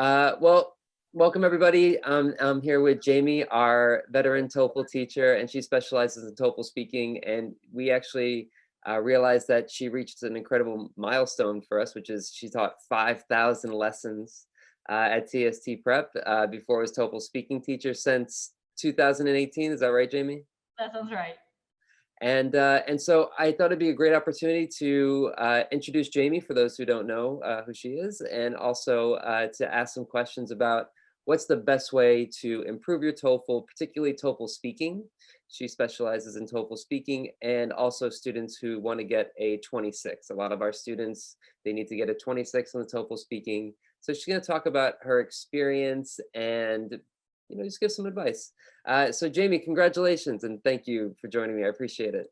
Well, welcome everybody. I'm here with Jamie, our veteran TOEFL teacher, and she specializes in TOEFL speaking. And we actually realized that she reached an incredible milestone for us, which is she taught 5,000 lessons at TST Prep before it was TOEFL speaking teacher since 2018. Is that right, Jamie? That sounds right. And so I thought it'd be a great opportunity to introduce Jamie for those who don't know who she is, and also to ask some questions about what's the best way to improve your TOEFL, particularly TOEFL speaking. She specializes in TOEFL speaking, and also students who want to get a 26. A lot of our students, they need to get a 26 on the TOEFL speaking. So she's going to talk about her experience and just give some advice. So Jamie, congratulations and thank you for joining me. I appreciate it.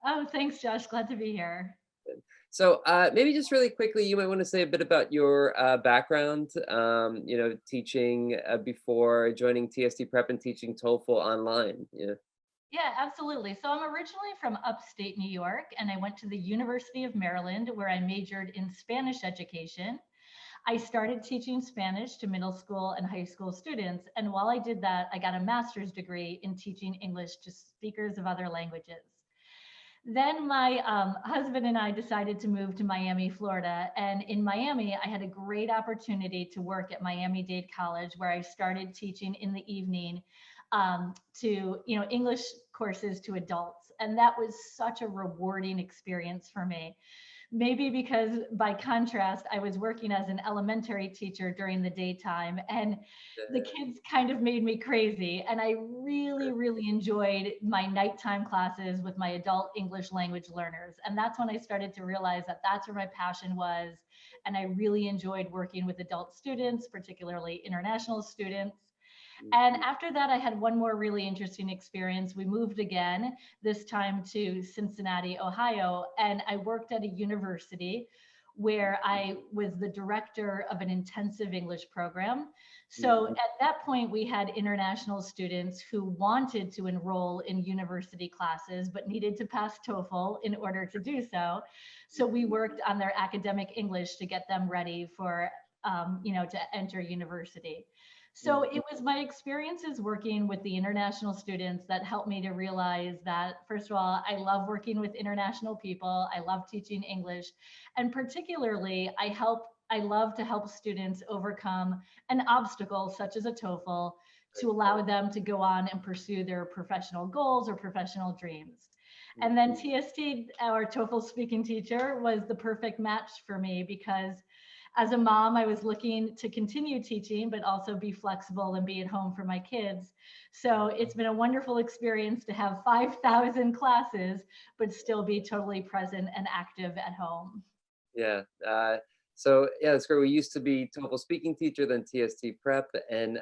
Oh, thanks, Josh. Glad to be here. So maybe just really quickly, you might want to say a bit about your background, teaching before joining TST Prep and teaching TOEFL online. Yeah. Yeah, absolutely. So I'm originally from upstate New York, and I went to the University of Maryland, where I majored in Spanish education. I started teaching Spanish to middle school and high school students. And while I did that, I got a master's degree in teaching English to speakers of other languages. Then my husband and I decided to move to Miami, Florida. And in Miami, I had a great opportunity to work at Miami-Dade College, where I started teaching in the evening to English courses to adults. And that was such a rewarding experience for me. Maybe because by contrast, I was working as an elementary teacher during the daytime, and the kids kind of made me crazy. And I really, really enjoyed my nighttime classes with my adult English language learners. And that's when I started to realize that that's where my passion was. And I really enjoyed working with adult students, particularly international students. And after that, I had one more really interesting experience. We moved again, this time to Cincinnati, Ohio, and I worked at a university where I was the director of an intensive English program. So at that point, we had international students who wanted to enroll in university classes, but needed to pass TOEFL in order to do so. So we worked on their academic English to get them ready for, to enter university. So it was my experiences working with the international students that helped me to realize that, first of all, I love working with international people. I love teaching English. And particularly, I love to help students overcome an obstacle such as a TOEFL to allow them to go on and pursue their professional goals or professional dreams. And then TST, our TOEFL speaking teacher, was the perfect match for me because as a mom, I was looking to continue teaching, but also be flexible and be at home for my kids. So it's been a wonderful experience to have 5,000 classes, but still be totally present and active at home. Yeah. So yeah, that's great. We used to be TOEFL speaking teacher, then TST Prep, and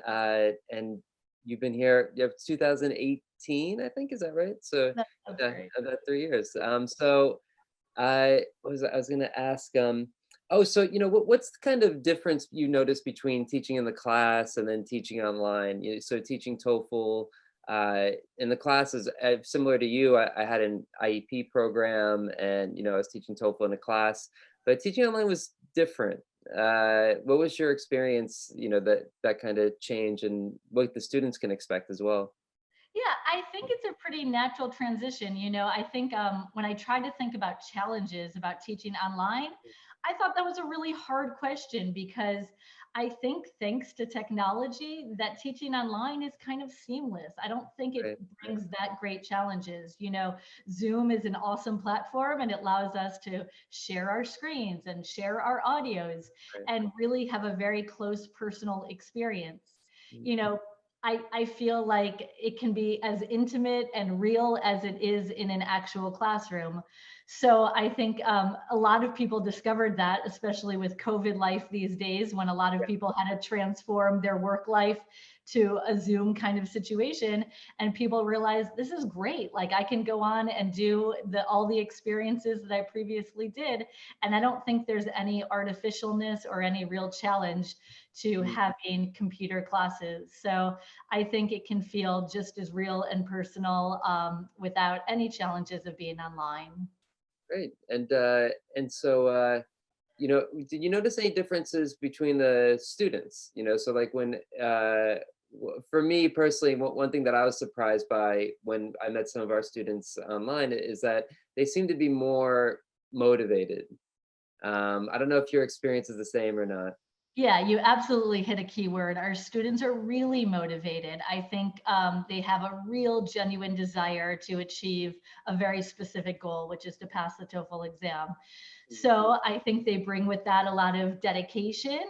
you've been here. You have 2018, I think. Is that right? So That's yeah, great. about 3 years. So I was going to ask. Oh, so what's the kind of difference you notice between teaching in the class and then teaching online? So teaching TOEFL in the classes, similar to you, I had an IEP program, and I was teaching TOEFL in a class, but teaching online was different. What was your experience? That kind of change and what the students can expect as well. Yeah, I think it's a pretty natural transition. I think when I try to think about challenges about teaching online, I thought that was a really hard question because I think thanks to technology, that teaching online is kind of seamless. I don't think it Right. brings that great challenges. Zoom is an awesome platform and it allows us to share our screens and share our audios Right. and really have a very close personal experience. Mm. You know, I feel like it can be as intimate and real as it is in an actual classroom. So I think a lot of people discovered that, especially with COVID life these days, when a lot of people had to transform their work life to a Zoom kind of situation. And people realized this is great. Like I can go on and do all the experiences that I previously did. And I don't think there's any artificialness or any real challenge to Mm. having computer classes. So I think it can feel just as real and personal without any challenges of being online. Great. And so did you notice any differences between the students? So like when, for me personally, one thing that I was surprised by when I met some of our students online is that they seem to be more motivated. I don't know if your experience is the same or not. Yeah, you absolutely hit a key word. Our students are really motivated. I think they have a real genuine desire to achieve a very specific goal, which is to pass the TOEFL exam. Mhm. So I think they bring with that a lot of dedication.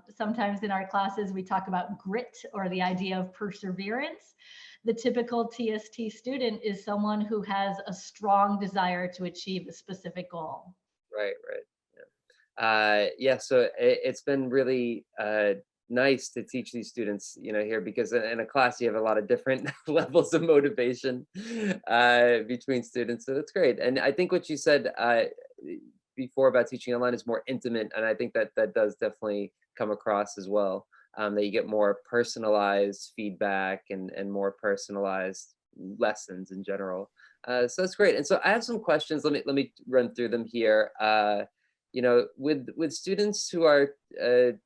Sometimes in our classes, we talk about grit or the idea of perseverance. The typical TST student is someone who has a strong desire to achieve a specific goal. Right, right. Yeah, so it's been really nice to teach these students, here because in a class you have a lot of different levels of motivation between students. So that's great. And I think what you said before about teaching online is more intimate, and I think that that does definitely come across as well. That you get more personalized feedback and more personalized lessons in general. So that's great. And so I have some questions. Let me run through them here. With students who are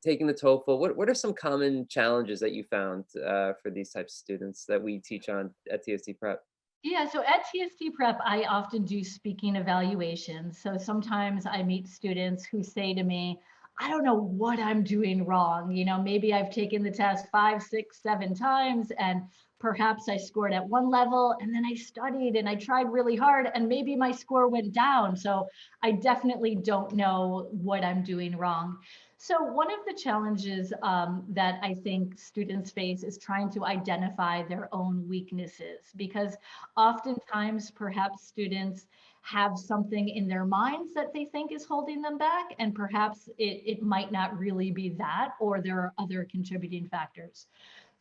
taking the TOEFL, what are some common challenges that you found for these types of students that we teach on at TST Prep? Yeah, so at TST Prep, I often do speaking evaluations. So sometimes I meet students who say to me, I don't know what I'm doing wrong. Maybe I've taken the test 5, 6, 7 times, and perhaps I scored at one level and then I studied and I tried really hard and maybe my score went down. So I definitely don't know what I'm doing wrong. So one of the challenges that I think students face is trying to identify their own weaknesses, because oftentimes perhaps students have something in their minds that they think is holding them back, and perhaps it might not really be that, or there are other contributing factors.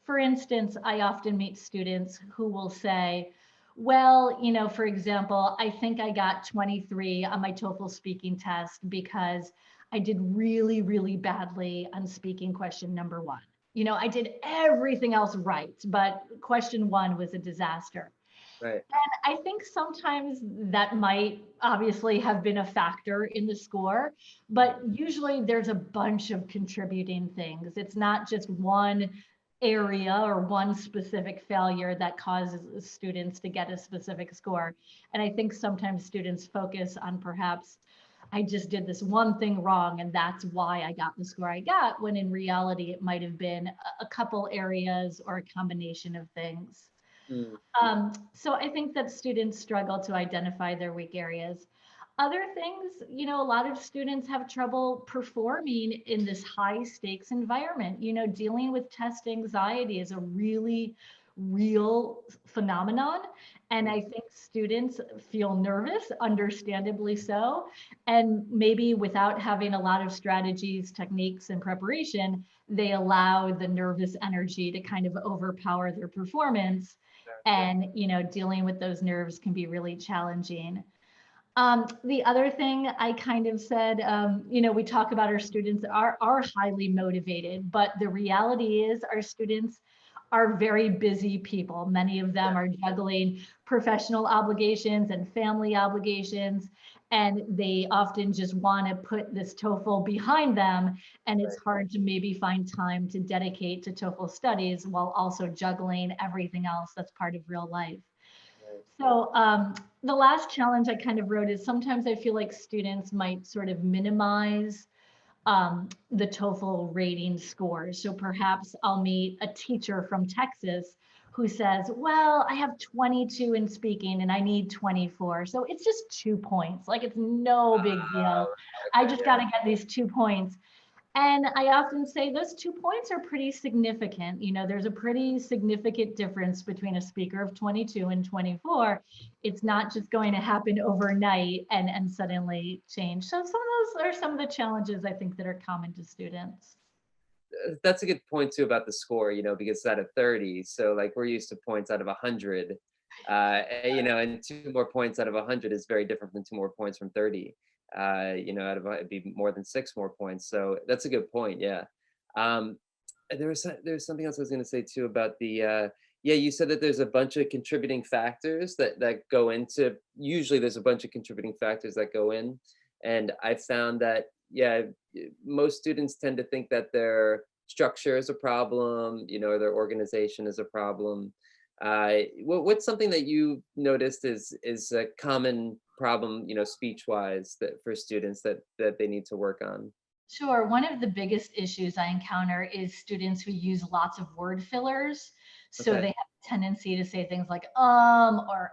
For instance, I often meet students who will say, well, for example, I think I got 23 on my TOEFL speaking test because I did really, really badly on speaking question number one. I did everything else right, but question one was a disaster. Right. I think sometimes that might obviously have been a factor in the score, but usually there's a bunch of contributing things. It's not just one area or one specific failure that causes students to get a specific score. And I think sometimes students focus on perhaps, I just did this one thing wrong and that's why I got the score I got, when in reality it might have been a couple areas or a combination of things. Mm. So I think that students struggle to identify their weak areas. Other things, a lot of students have trouble performing in this high stakes environment. Dealing with test anxiety is a really real phenomenon. And I think students feel nervous, understandably so. And maybe without having a lot of strategies, techniques, and preparation, they allow the nervous energy to kind of overpower their performance, and dealing with those nerves can be really challenging. The other thing I kind of said, we talk about our students are highly motivated, but the reality is our students are very busy people. Many of them are juggling professional obligations and family obligations, and they often just want to put this TOEFL behind them. And it's hard to maybe find time to dedicate to TOEFL studies while also juggling everything else that's part of real life. Right. So the last challenge I kind of wrote is sometimes I feel like students might sort of minimize the TOEFL rating scores. So perhaps I'll meet a teacher from Texas who says, well, I have 22 in speaking and I need 24. So it's just 2 points. Like it's no big deal. Oh, I okay. just got to get these 2 points. And I often say those 2 points are pretty significant. There's a pretty significant difference between a speaker of 22 and 24. It's not just going to happen overnight and suddenly change. So some of those are some of the challenges I think that are common to students. That's a good point too about the score, because it's out of 30. So like we're used to points out of 100. And two more points out of 100 is very different than two more points from 30. Out of it'd be more than six more points. So that's a good point. Yeah. Um, there's something else I was going to say too about the yeah, you said that there's a bunch of contributing factors that go into, usually there's a bunch of contributing factors that go in, and I found that yeah, most students tend to think that their structure is a problem, or their organization is a problem. What's something that you noticed is a common problem, speech wise, that for students that they need to work on? Sure. One of the biggest issues I encounter is students who use lots of word fillers. So Okay. they have a tendency to say things like or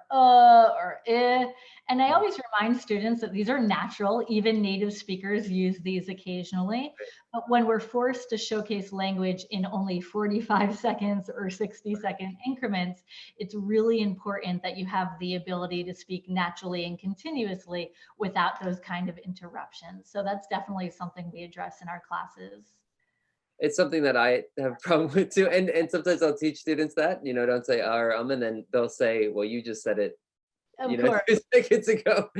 eh. And I Mm, always remind students that these are natural, even native speakers use these occasionally. right. But when we're forced to showcase language in only 45 seconds or 60-second increments, it's really important that you have the ability to speak naturally and continuously without those kind of interruptions. So that's definitely something we address in our classes. It's something that I have a problem with too, and sometimes I'll teach students that, don't say or and then they'll say, well, you just said it, Of course. 2 seconds ago.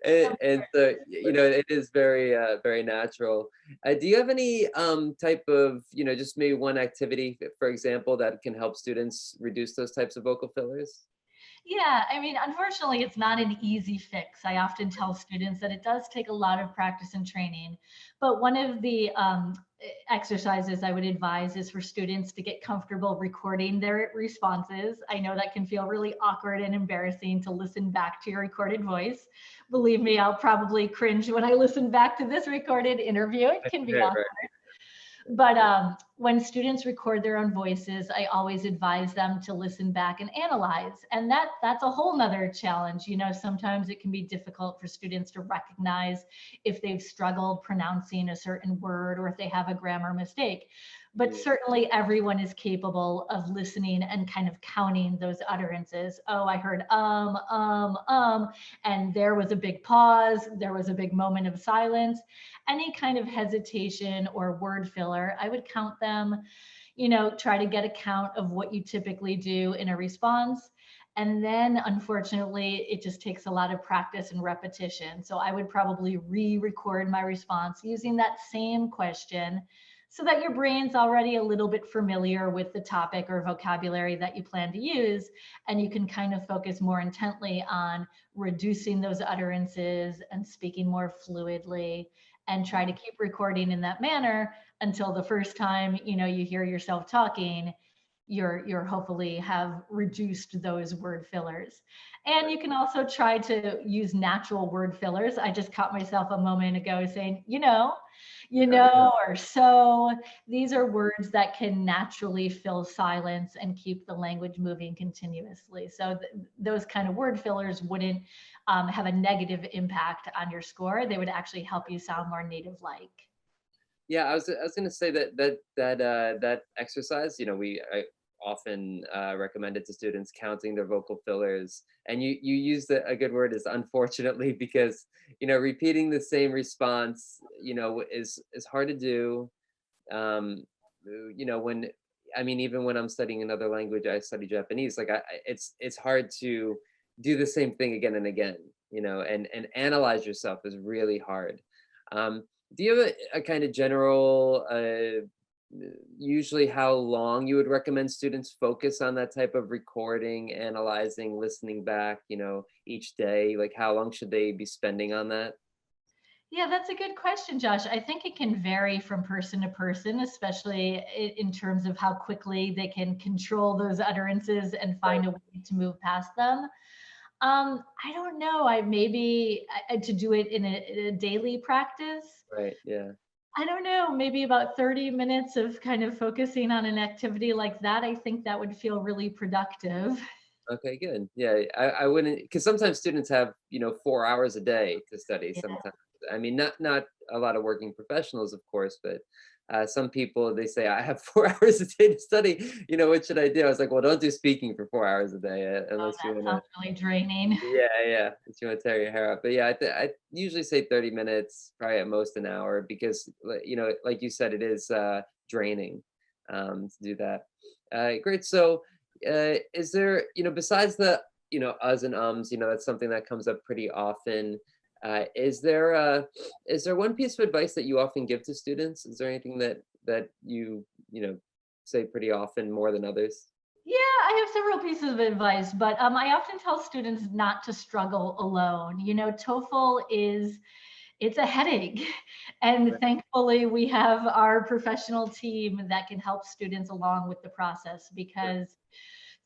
And so, it is very, very natural. Do you have any type of, just maybe one activity, for example, that can help students reduce those types of vocal fillers? Yeah, I mean, unfortunately, it's not an easy fix. I often tell students that it does take a lot of practice and training. But one of the exercises I would advise is for students to get comfortable recording their responses. I know that can feel really awkward and embarrassing to listen back to your recorded voice. Believe me, I'll probably cringe when I listen back to this recorded interview. It can be Right, awkward. right. But when students record their own voices, I always advise them to listen back and analyze. And that's a whole nother challenge. Sometimes it can be difficult for students to recognize if they've struggled pronouncing a certain word or if they have a grammar mistake. But Yeah. certainly everyone is capable of listening and kind of counting those utterances. Oh, I heard and there was a big pause, there was a big moment of silence. Any kind of hesitation or word filler, I would count them, try to get a count of what you typically do in a response. And then unfortunately, it just takes a lot of practice and repetition. So I would probably re-record my response using that same question so that your brain's already a little bit familiar with the topic or vocabulary that you plan to use. And you can kind of focus more intently on reducing those utterances and speaking more fluidly, and try to keep recording in that manner until the first time you hear yourself talking, you're hopefully have reduced those word fillers. And you can also try to use natural word fillers. I just caught myself a moment ago saying or so. These are words that can naturally fill silence and keep the language moving continuously. So those kind of word fillers wouldn't have a negative impact on your score. They would actually help you sound more native like. Yeah, I was gonna say that exercise, I often recommend it to students, counting their vocal fillers, and you used a good word, is unfortunately, because repeating the same response, is hard to do. Um, when I mean, even when I'm studying another language, I study Japanese. Like it's hard to do the same thing again and again, and analyze yourself is really hard. Um, do you have a kind of general, usually how long you would recommend students focus on that type of recording, analyzing, listening back, each day? Like how long should they be spending on that? Yeah, that's a good question, Josh. I think it can vary from person to person, especially in terms of how quickly they can control those utterances and Right, find a way to move past them. I don't know. I maybe to do it in a daily practice. right, yeah. I don't know, maybe about 30 minutes of kind of focusing on an activity like that. I think that would feel really productive. Okay, good. Yeah, I wouldn't, because sometimes students have, 4 hours a day to study Yeah. sometimes. I mean, not a lot of working professionals, of course, but some people, they say, I have 4 hours a day to study. What should I do? I was like, well, don't do speaking for 4 hours a day, Oh, unless you that want to. sounds really draining. Yeah, yeah, if you want to tear your hair out. But yeah, I usually say 30 minutes, probably at most an hour, because like you said, it is draining to do that. Great. So, is there, besides the, uhs and ums, that's something that comes up pretty often. Is there one piece of advice that you often give to students? Is there anything that you say pretty often, more than others? Yeah, I have several pieces of advice, but I often tell students not to struggle alone. TOEFL is it's a headache. And Right. thankfully, we have our professional team that can help students along with the process, Right. because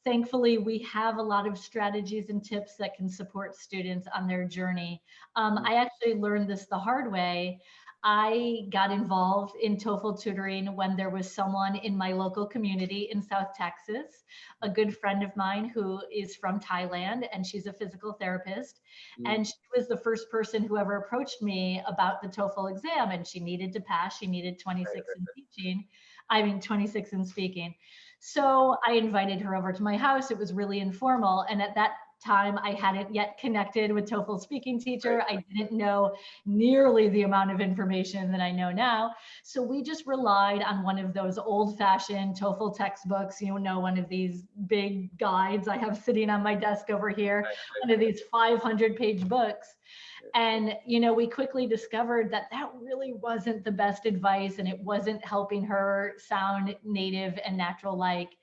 thankfully we have a lot of strategies and tips that can support students on their journey. Mm. I actually learned this the hard way. I got involved in TOEFL tutoring when there was someone in my local community in South Texas, a good friend of mine who is from Thailand, and she's a physical therapist. Mm. And she was the first person who ever approached me about the TOEFL exam, and she needed to pass. She needed Right. 26 in Right. teaching, I mean, 26 in speaking. So I invited her over to my house. It was really informal. And at that time, I hadn't yet connected with TOEFL speaking teacher. Right. I didn't know nearly the amount of information that I know now. So we just relied on one of those old fashioned TOEFL textbooks, one of these big guides I have sitting on my desk over here, Right. one of these 500-page books. Right. And, we quickly discovered that that really wasn't the best advice, and it wasn't helping her sound native and natural like.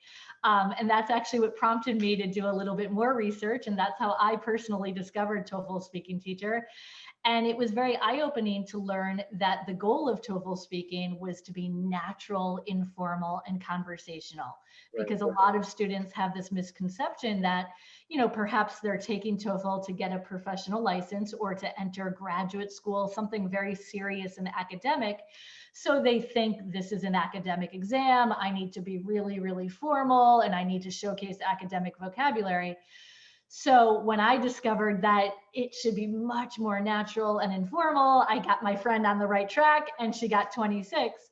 And that's actually what prompted me to do a little bit more research. And that's how I personally discovered TOEFL Speaking Teacher. And it was very eye-opening to learn that the goal of TOEFL speaking was to be natural, informal, and conversational. Right. Because a lot of students have this misconception that, perhaps they're taking TOEFL to get a professional license or to enter graduate school, something very serious and academic. So they think this is an academic exam. I need to be really, really formal, and I need to showcase academic vocabulary. So when I discovered that it should be much more natural and informal, I got my friend on the right track, and she got 26.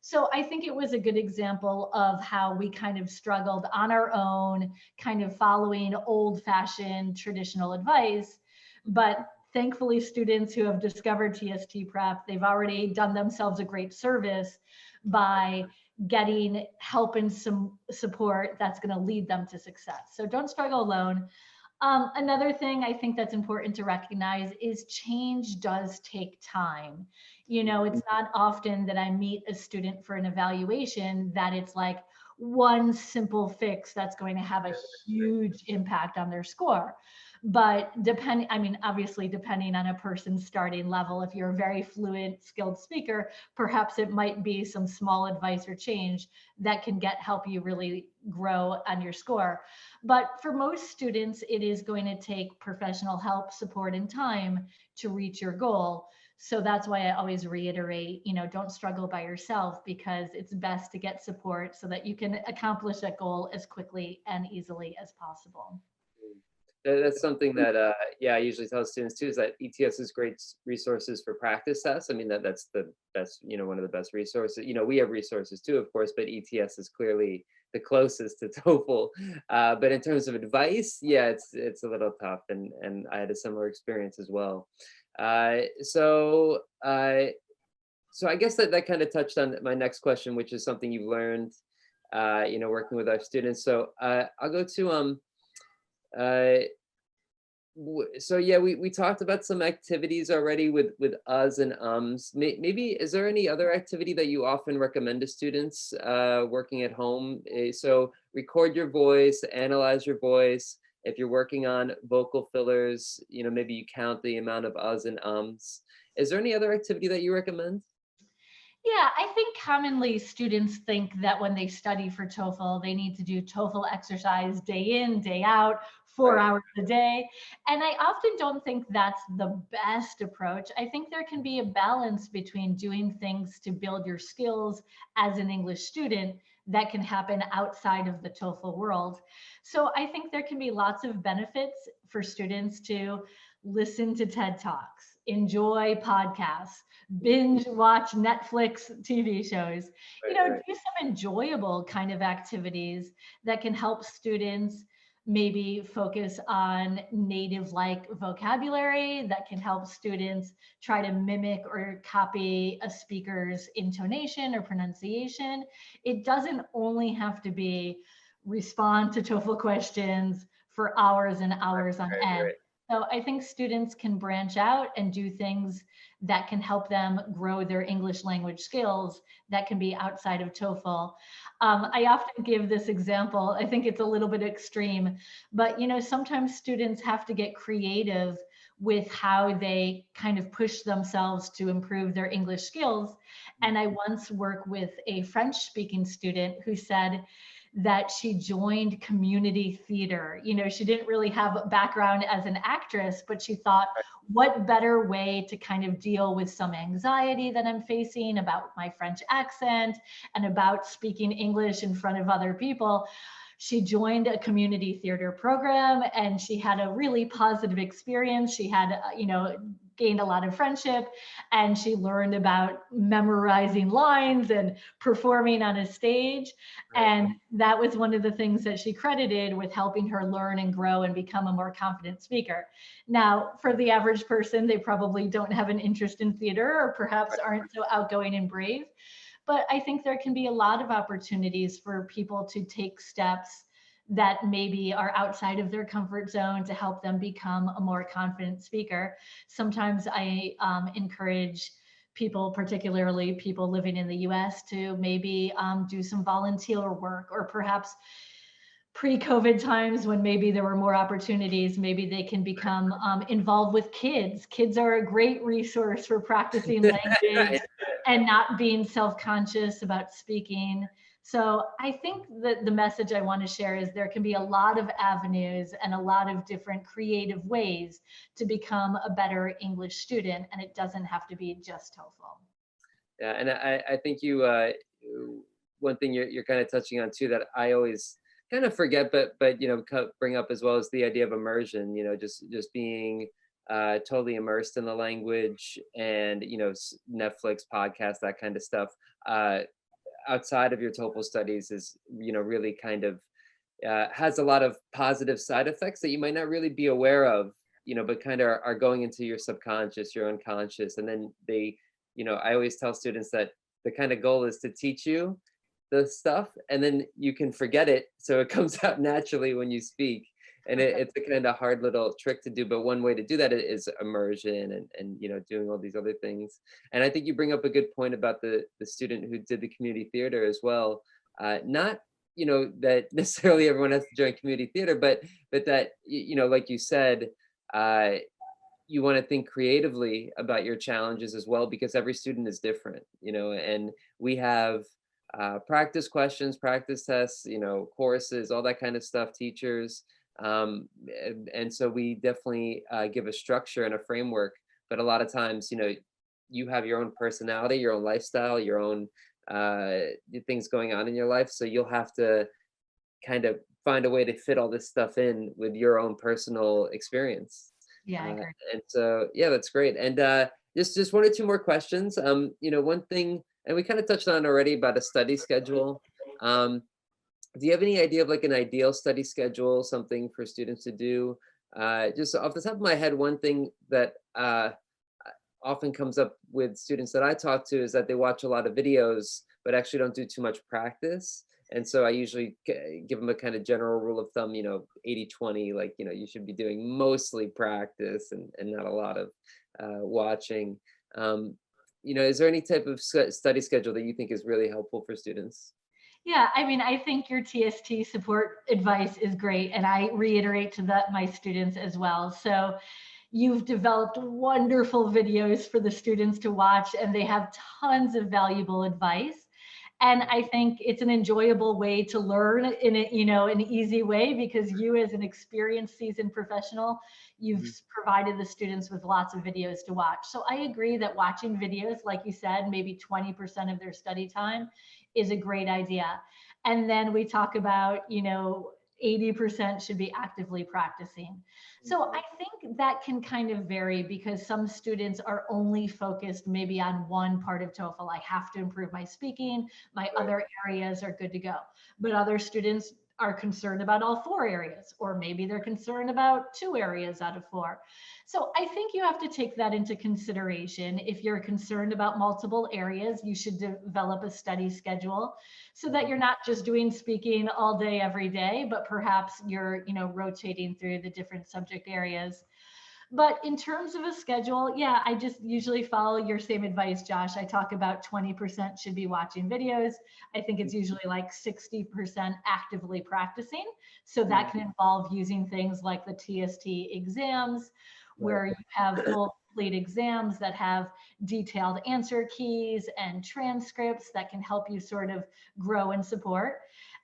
So I think it was a good example of how we kind of struggled on our own, kind of following old fashioned traditional advice. But thankfully, students who have discovered TST Prep, they've already done themselves a great service by getting help and some support that's going to lead them to success. So don't struggle alone. Another thing I think that's important to recognize is change does take time. Mm. It's not often that I meet a student for an evaluation that it's like one simple fix that's going to have a huge impact on their score. But obviously, depending on a person's starting level, if you're a very fluent, skilled speaker, perhaps it might be some small advice or change that can help you really grow on your score. But for most students, it is going to take professional help, support, and time to reach your goal. So that's why I always reiterate, don't struggle by yourself, because it's best to get support so that you can accomplish that goal as quickly and easily as possible. That's something that, yeah, I usually tell students too, is that ETS is great resources for practice tests. I mean, that's the best, one of the best resources. We have resources too, of course, but ETS is clearly the closest to TOEFL. But in terms of advice, yeah, it's a little tough, and I had a similar experience as well. So I guess that kind of touched on my next question, which is something you've learned, working with our students. So I'll go to uh, so yeah, we talked about some activities already with us and ums. Maybe is there any other activity that you often recommend to students working at home? So record your voice, analyze your voice. If you're working on vocal fillers, maybe you count the amount of us and ums. Is there any other activity that you recommend? Yeah, I think commonly students think that when they study for TOEFL, they need to do TOEFL exercise day in, day out, four Right. hours a day. And I often don't think that's the best approach. I think there can be a balance between doing things to build your skills as an English student that can happen outside of the TOEFL world. So I think there can be lots of benefits for students to listen to TED Talks, enjoy podcasts, binge watch Netflix TV shows, Right. Right. do some enjoyable kind of activities that can help students maybe focus on native like vocabulary, that can help students try to mimic or copy a speaker's intonation or pronunciation. It doesn't only have to be respond to TOEFL questions for hours and hours on Right. end. Right. So I think students can branch out and do things that can help them grow their English language skills that can be outside of TOEFL. I often give this example. I think it's a little bit extreme, but sometimes students have to get creative with how they kind of push themselves to improve their English skills. And I once worked with a French speaking student who said that she joined community theater. You know, she didn't really have a background as an actress, but she thought, what better way to kind of deal with some anxiety that I'm facing about my French accent and about speaking English in front of other people. She joined a community theater program and she had a really positive experience. She had, gained a lot of friendship, and she learned about memorizing lines and performing on a stage. Right. And that was one of the things that she credited with helping her learn and grow and become a more confident speaker. Now, for the average person, they probably don't have an interest in theater or perhaps aren't so outgoing and brave. But I think there can be a lot of opportunities for people to take steps that maybe are outside of their comfort zone to help them become a more confident speaker. Sometimes I encourage people, particularly people living in the US, to maybe do some volunteer work, or perhaps pre-COVID times when maybe there were more opportunities, maybe they can become involved with kids. Kids are a great resource for practicing language and not being self-conscious about speaking. So I think that the message I want to share is there can be a lot of avenues and a lot of different creative ways to become a better English student, and it doesn't have to be just TOEFL. Yeah, and I think one thing you're kind of touching on too that I always kind of forget, but bring up as well, is the idea of immersion. Just being totally immersed in the language, and Netflix, podcast, that kind of stuff. Outside of your TOEFL studies is really kind of has a lot of positive side effects that you might not really be aware of, but kind of are going into your subconscious, your unconscious, and then I always tell students that the kind of goal is to teach you the stuff, and then you can forget it, so it comes out naturally when you speak. And it's a kind of hard little trick to do, but one way to do that is immersion, and doing all these other things. And I think you bring up a good point about the student who did the community theater as well. Not that necessarily everyone has to join community theater, but that like you said, uh, you want to think creatively about your challenges as well, because every student is different, and we have practice questions, practice tests, courses, all that kind of stuff, teachers. And so we definitely give a structure and a framework, but a lot of times, you have your own personality, your own lifestyle, your own things going on in your life. So you'll have to kind of find a way to fit all this stuff in with your own personal experience. Yeah, I agree. And so, yeah, that's great. And just one or two more questions. One thing, and we kind of touched on already, about a study schedule. Do you have any idea of like an ideal study schedule, something for students to do? Just off the top of my head, one thing that often comes up with students that I talk to is that they watch a lot of videos, but actually don't do too much practice. And so I usually give them a kind of general rule of thumb, 80-20, like, you should be doing mostly practice and not a lot of watching. Is there any type of study schedule that you think is really helpful for students? Yeah, I mean, I think your TST support advice is great, and I reiterate to that my students as well. So you've developed wonderful videos for the students to watch, and they have tons of valuable advice. And I think it's an enjoyable way to learn in an easy way, because you, as an experienced, seasoned professional, you've Mhm. provided the students with lots of videos to watch. So I agree that watching videos, like you said, maybe 20% of their study time is a great idea. And then we talk about, 80% should be actively practicing. So I think that can kind of vary, because some students are only focused maybe on one part of TOEFL. I have to improve my speaking, my Right. other areas are good to go. But other students are concerned about all four areas, or maybe they're concerned about two areas out of four. So I think you have to take that into consideration. If you're concerned about multiple areas, you should develop a study schedule so that you're not just doing speaking all day, every day, but perhaps you're, rotating through the different subject areas. But in terms of a schedule, yeah, I just usually follow your same advice, Josh. I talk about 20% should be watching videos. I think it's usually like 60% actively practicing. So that can involve using things like the TST exams, Right. where you have full complete exams that have detailed answer keys and transcripts that can help you sort of grow and support.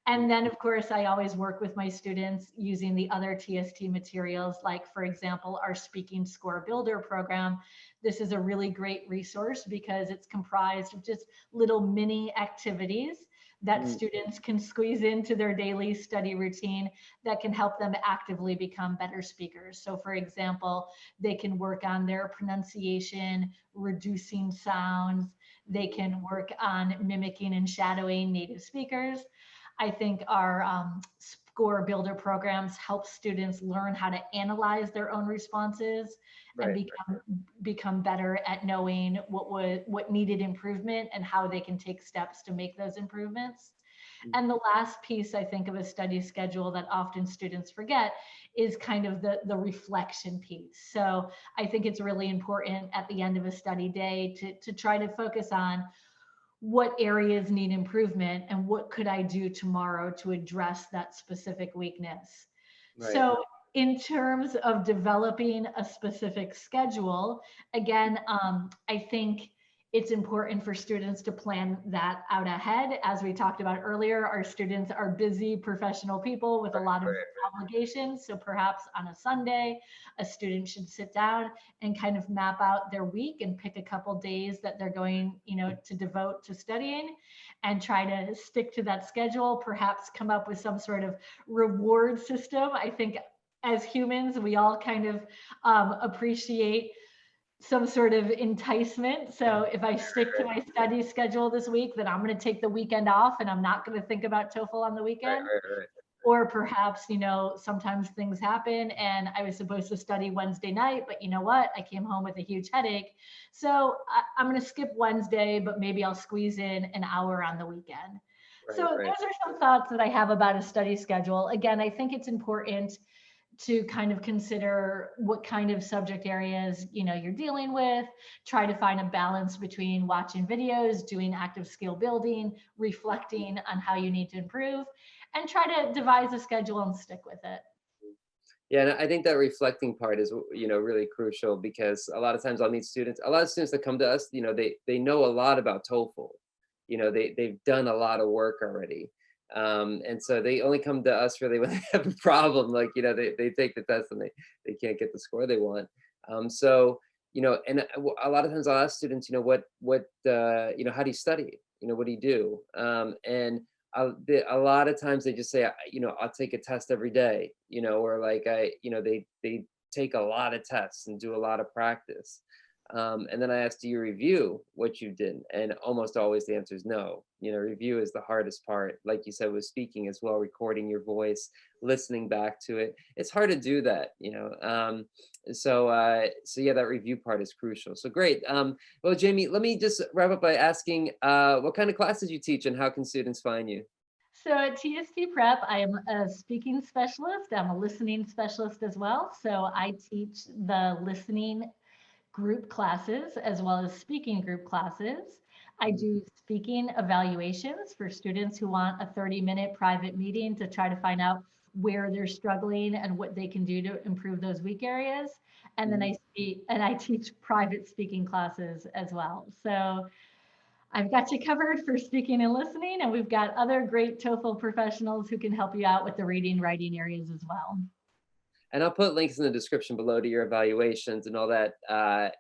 And then, of course, I always work with my students using the other TST materials, like, for example, our Speaking Score Builder program. This is a really great resource because it's comprised of just little mini activities that Mm, students can squeeze into their daily study routine that can help them actively become better speakers. So, for example, they can work on their pronunciation, reducing sounds, they can work on mimicking and shadowing native speakers. I think our score builder programs help students learn how to analyze their own responses and right. become better at knowing what needed improvement and how they can take steps to make those improvements. Mm, And the last piece, I think, of a study schedule that often students forget is kind of the reflection piece. So I think it's really important at the end of a study day to try to focus on what areas need improvement and what could I do tomorrow to address that specific weakness. right. So in terms of developing a specific schedule, again, I think it's important for students to plan that out ahead. As we talked about earlier, our students are busy professional people with a lot of Right. obligations. So perhaps on a Sunday, a student should sit down and kind of map out their week and pick a couple days that they're going, to devote to studying and try to stick to that schedule, perhaps come up with some sort of reward system. I think as humans, we all kind of appreciate some sort of enticement. So if I stick to my study schedule this week, then I'm going to take the weekend off and I'm not going to think about TOEFL on the Right. weekend. Right. Right. Or perhaps, sometimes things happen and I was supposed to study Wednesday night, but you know what? I came home with a huge headache. So I'm going to skip Wednesday, but maybe I'll squeeze in an hour on the weekend. So Right. Right. those are some thoughts that I have about a study schedule. Again, I think it's important to kind of consider what kind of subject areas you're dealing with, try to find a balance between watching videos, doing active skill building, reflecting on how you need to improve, and try to devise a schedule and stick with it. Yeah, and I think that reflecting part is, really crucial because a lot of times I'll meet students, a lot of students that come to us, they know a lot about TOEFL. They've done a lot of work already. And so they only come to us really when they have a problem, like, they take the test and they can't get the score they want. So, and a lot of times I'll ask students, how do you study? What do you do? And a lot of times they just say, I'll take a test every day, or like they take a lot of tests and do a lot of practice. And then I ask, do you review what you did? And almost always the answer is no. Review is the hardest part. Like you said, with speaking as well, recording your voice, listening back to it. It's hard to do that. So yeah, that review part is crucial. So great. Well, Jamie, let me just wrap up by asking, what kind of classes you teach and how can students find you? So at TST Prep, I am a speaking specialist. I'm a listening specialist as well. So I teach the listening group classes as well as speaking group classes. I Mhm. do speaking evaluations for students who want a 30-minute private meeting to try to find out where they're struggling and what they can do to improve those weak areas. And then Mhm. I teach private speaking classes as well. So I've got you covered for speaking and listening, and we've got other great TOEFL professionals who can help you out with the reading, writing areas as well. And I'll put links in the description below to your evaluations and all that.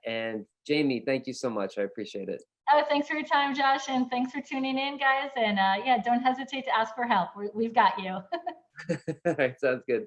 And Jamie, thank you so much. I appreciate it. Oh, thanks for your time, Josh, and thanks for tuning in, guys. And yeah, don't hesitate to ask for help. We've got you. All right, sounds good.